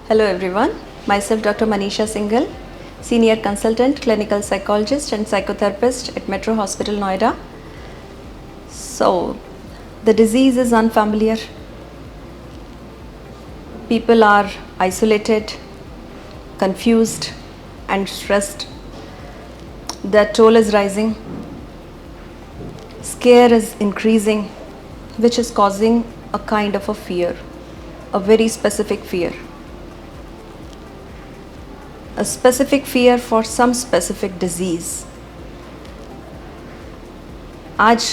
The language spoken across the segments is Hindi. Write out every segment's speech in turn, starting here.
Hello everyone, myself Dr. Manisha Singhal, Senior Consultant, Clinical Psychologist and Psychotherapist at Metro Hospital, Noida. So, the disease is unfamiliar. People are isolated, confused and stressed. The toll is rising. Scare is increasing, which is causing a kind of a fear, a very specific fear. A specific fear for some specific disease. आज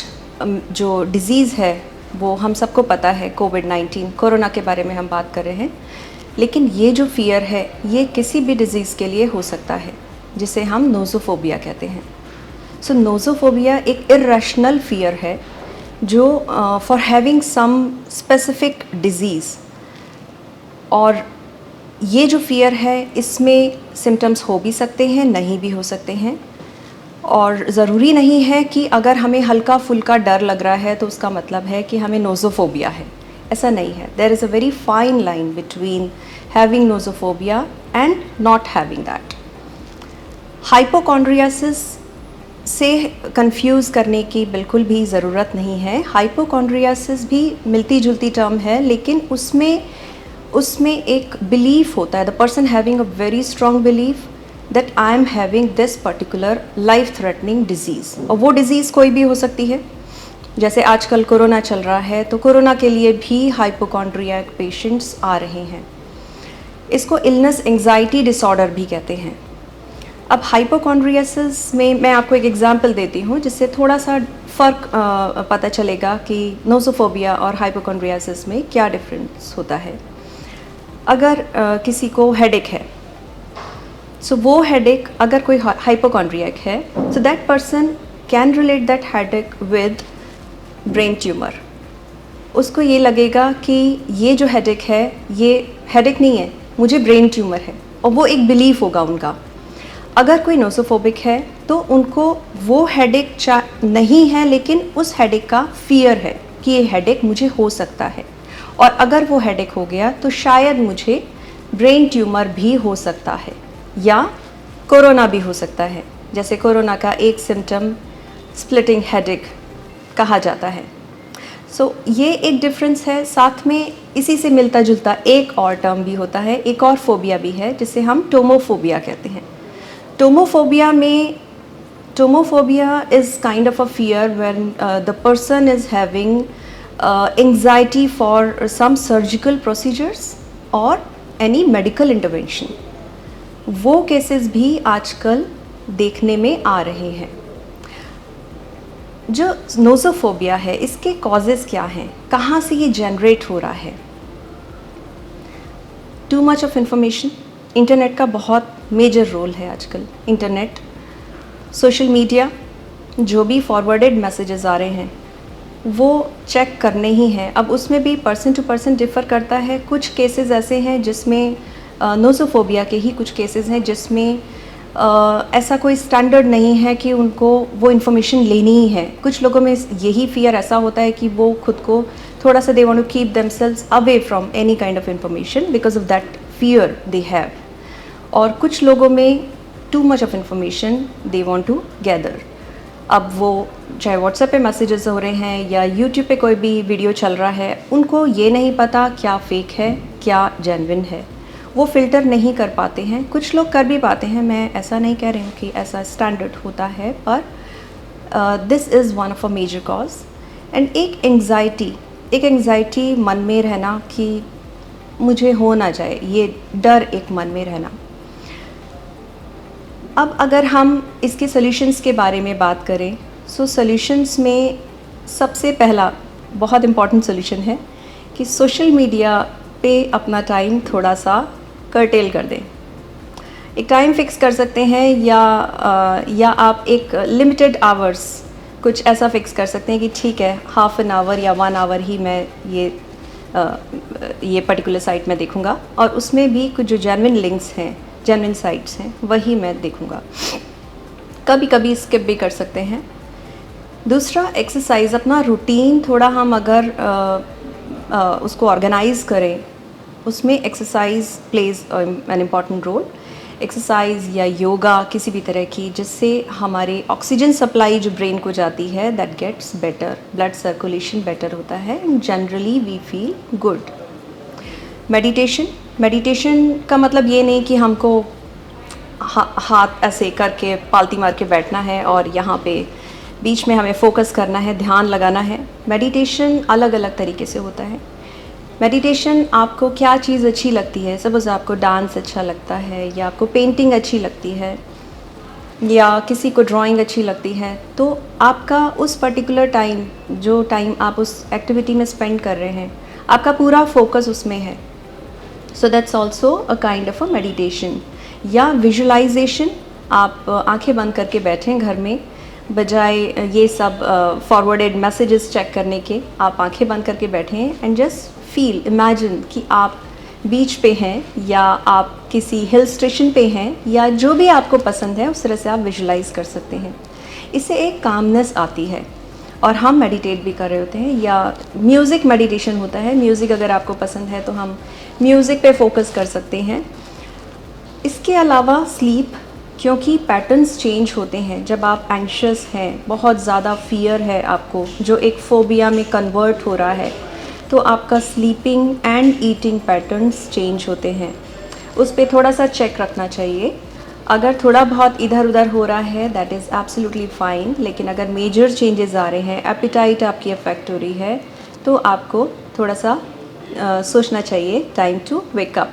जो डिज़ीज़ है वो हम सबको पता है, कोविड-19 कोरोना के बारे में हम बात कर रहे हैं, लेकिन ये जो फियर है ये किसी भी डिज़ीज़ के लिए हो सकता है, जिसे हम नोज़ोफोबिया कहते हैं. सो नोज़ोफोबिया एक इर्रेशनल फियर है जो for having some specific disease. और ये जो फियर है इसमें सिम्टम्स हो भी सकते हैं, नहीं भी हो सकते हैं. और ज़रूरी नहीं है कि अगर हमें हल्का फुल्का डर लग रहा है तो उसका मतलब है कि हमें नोज़ोफोबिया है. ऐसा नहीं है. There is a very fine line between having nosophobia and not having that. Hypochondriasis से कंफ्यूज करने की बिल्कुल भी ज़रूरत नहीं है. हाइपोकॉन्ड्रियासिस भी मिलती जुलती टर्म है, लेकिन उसमें एक बिलीफ होता है. The person having a very strong belief that I am having this particular life threatening disease. और वो डिज़ीज़ कोई भी हो सकती है. जैसे आजकल कोरोना चल रहा है तो कोरोना के लिए भी हाइपोकॉन्ड्रियाक पेशेंट्स आ रहे हैं. इसको इलनेस एंग्जाइटी डिसऑर्डर भी कहते हैं. अब हाइपोकॉन्ड्रियासिस में मैं आपको एक एग्जांपल देती हूँ जिससे थोड़ा सा फ़र्क पता चलेगा कि नोज़ोफोबिया और हाइपोकॉन्ड्रियासिस में क्या डिफरेंस होता है. अगर किसी को हेडेक है, सो वो हेडेक अगर कोई हाइपोकॉन्ड्रियक है, so that person can relate that headache with brain tumour. उसको ये लगेगा कि ये जो हेडेक है ये हेडेक नहीं है, मुझे ब्रेन ट्यूमर है, और वो एक बिलीफ होगा उनका. अगर कोई नोज़ोफोबिक है तो उनको वो हेडेक नहीं है, लेकिन उस हेडेक का फियर है कि ये हेडेक मुझे हो सकता है, और अगर वो हेडेक हो गया तो शायद मुझे ब्रेन ट्यूमर भी हो सकता है या कोरोना भी हो सकता है. जैसे कोरोना का एक सिम्टम स्प्लिटिंग हेडेक कहा जाता है. सो ये एक डिफरेंस है. साथ में इसी से मिलता जुलता एक और टर्म भी होता है, एक और फोबिया भी है जिसे हम टोमोफोबिया कहते हैं. Tomophobia is kind of a fear when the person is having anxiety for some surgical procedures or any medical intervention. वो केसेस भी आजकल देखने में आ रहे हैं. जो नोज़ोफोबिया है इसके कॉजेज़ क्या हैं, कहाँ से ये जनरेट हो रहा है. To much of information. Internet का बहुत मेजर रोल है आजकल. इंटरनेट, सोशल मीडिया, जो भी फॉरवर्डेड मैसेजेस आ रहे हैं वो चेक करने ही हैं. अब उसमें भी पर्सन टू पर्सन डिफ़र करता है. कुछ केसेस ऐसे हैं जिसमें नोज़ोफोबिया के ही कुछ केसेस हैं जिसमें ऐसा कोई स्टैंडर्ड नहीं है कि उनको वो इन्फॉर्मेशन लेनी ही है. कुछ लोगों में यही फियर ऐसा होता है कि वो खुद को थोड़ा सा they want to keep themselves away from any kind of information because of that fear they have. और कुछ लोगों में too much of information they want to gather. अब वो चाहे व्हाट्सएप पे मैसेजेस हो रहे हैं या यूट्यूब पे कोई भी वीडियो चल रहा है, उनको ये नहीं पता क्या फ़ेक है क्या जेन्युइन है. वो फ़िल्टर नहीं कर पाते हैं. कुछ लोग कर भी पाते हैं, मैं ऐसा नहीं कह रही हूँ कि ऐसा स्टैंडर्ड होता है, पर this is one of a major cause. And एक एंग्जाइटी मन में रहना कि मुझे हो ना जाए, ये डर एक मन में रहना. अब अगर हम इसके सॉल्यूशंस के बारे में बात करें, सो सॉल्यूशंस में सबसे पहला बहुत इम्पॉर्टेंट सॉल्यूशन है कि सोशल मीडिया पे अपना टाइम थोड़ा सा कर्टेल कर दें. एक टाइम फिक्स कर सकते हैं या आप एक लिमिटेड आवर्स कुछ ऐसा फिक्स कर सकते हैं कि ठीक है, हाफ एन आवर या 1 आवर ही मैं ये पर्टिकुलर साइट में देखूँगा, और उसमें भी कुछ जो जेन्युइन लिंक्स हैं, जेन्युइन साइट्स हैं, वही मैं देखूँगा. कभी कभी स्किप भी कर सकते हैं. दूसरा, एक्सरसाइज. अपना रूटीन थोड़ा हम अगर उसको ऑर्गेनाइज़ करें उसमें exercise plays an important role. Exercise या योगा किसी भी तरह की, जिससे हमारे ऑक्सीजन सप्लाई जो ब्रेन को जाती है that gets better, blood circulation better होता है and generally we feel good. Meditation का मतलब ये नहीं कि हमको हाथ ऐसे करके पालती मार के बैठना है और यहाँ पे बीच में हमें फोकस करना है, ध्यान लगाना है। मेडिटेशन अलग अलग तरीके से होता है। मेडिटेशन आपको क्या चीज़ अच्छी लगती है, सपोज़ आपको डांस अच्छा लगता है या आपको पेंटिंग अच्छी लगती है या किसी को ड्राइंग अच्छी लगती है, तो आपका उस पर्टिकुलर टाइम, जो टाइम आप उस एक्टिविटी में स्पेंड कर रहे हैं, आपका पूरा फोकस उसमें है। So that's also a kind of a meditation. या विजुअलाइजेशन, आप आंखें बंद करके बैठें घर में, बजाय ये सब फॉरवर्डेड मैसेजेस चेक करने के, आप आंखें बंद करके बैठें एंड जस्ट फील, इमेजिन कि आप बीच पे हैं या आप किसी हिल स्टेशन पे हैं या जो भी आपको पसंद है उस तरह से आप विजुलाइज कर सकते हैं। इससे एक कामनेस आती है और हम मेडिटेट भी कर रहे होते हैं। या म्यूज़िक मेडिटेशन होता है, म्यूज़िक अगर आपको पसंद है तो हम म्यूज़िक पे फोकस कर सकते हैं। इसके अलावा स्लीप, क्योंकि पैटर्न्स चेंज होते हैं जब आप एंग्शियस हैं, बहुत ज़्यादा फियर है आपको जो एक फोबिया में कन्वर्ट हो रहा है, तो आपका sleeping and eating patterns change होते हैं। उस पर थोड़ा सा चेक रखना चाहिए। अगर थोड़ा बहुत इधर उधर हो रहा है दैट इज़ एब्सोल्युटली फाइन, लेकिन अगर मेजर चेंजेस आ रहे हैं, एपिटाइट आपकी अफेक्ट हो रही है, तो आपको थोड़ा सा सोचना चाहिए, time to wake up.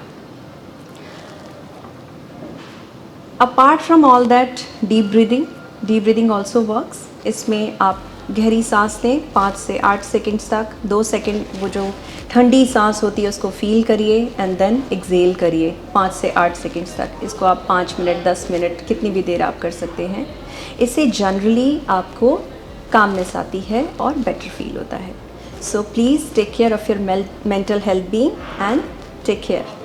Apart from all that, deep breathing also works. इसमें आप गहरी सांस लें 5 से 8 सेकेंड्स तक, 2 सेकेंड वो जो ठंडी सांस होती है उसको फील करिए एंड देन एक्सेल करिए 5 से 8 सेकेंड्स तक। इसको आप 5 मिनट, 10 मिनट, कितनी भी देर आप कर सकते हैं। इससे जनरली आपको कामनेस आती है और बेटर फील होता है। So please take care of your mental health being and take care.